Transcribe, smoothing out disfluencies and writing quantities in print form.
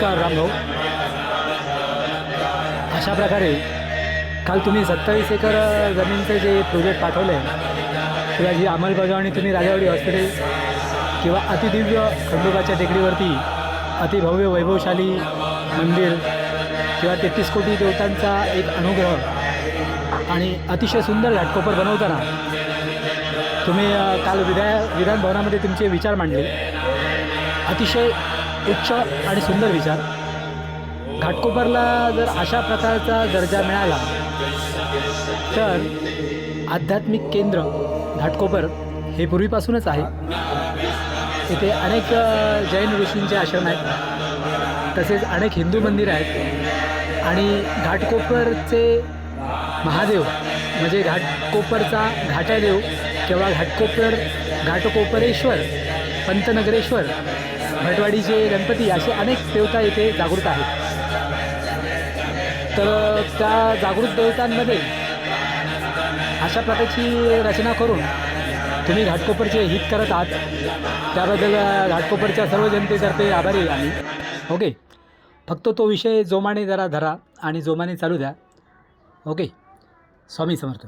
नमस्कार रामभाऊ. अशा प्रकारे काल तुम्ही 27 एकर जमीनचं जे प्रोजेक्ट पाठवलं आहे किंवा जी अंमलबजावणी तुम्ही राजावाडी हॉस्पिटल किंवा अतिदिव्य खंडोबाच्या टेकडीवरती अतिभव्य वैभवशाली मंदिर किंवा 33 कोटी देवतांचा एक अनुग्रह आणि अतिशय सुंदर घाटकोपर बनवताना तुम्ही काल विधान भवनामध्ये तुमचे विचार मांडले. अतिशय उच्च आणि सुंदर विचार. घाटकोपरला जर अशा प्रकारचा दर्जा मिळाला तर आध्यात्मिक केंद्र घाटकोपर हे पूर्वीपासूनच आहे. इथे अनेक जैन ऋषींचे आश्रम आहेत, तसेच अनेक हिंदू मंदिरं आहेत आणि घाटकोपरचे महादेव म्हणजे घाटकोपरचा घाटादेव किंवा घाटकोपरेश्वर, पंतनगरेश्वर, भटवाडीचे गणपती असे अनेक देवता इथे जागृत आहेत. तर त्या जागृत देवतांमध्ये अशा प्रकारची रचना करून तुम्ही घाटकोपरचे हित करत आहात, त्याबद्दल घाटकोपरच्या सर्व जनतेतर्फे आभारी आहे आम्ही. ओके, फक्त तो विषय जोमाने जरा धरा आणि जोमाने चालू द्या. ओके, स्वामी समर्थ.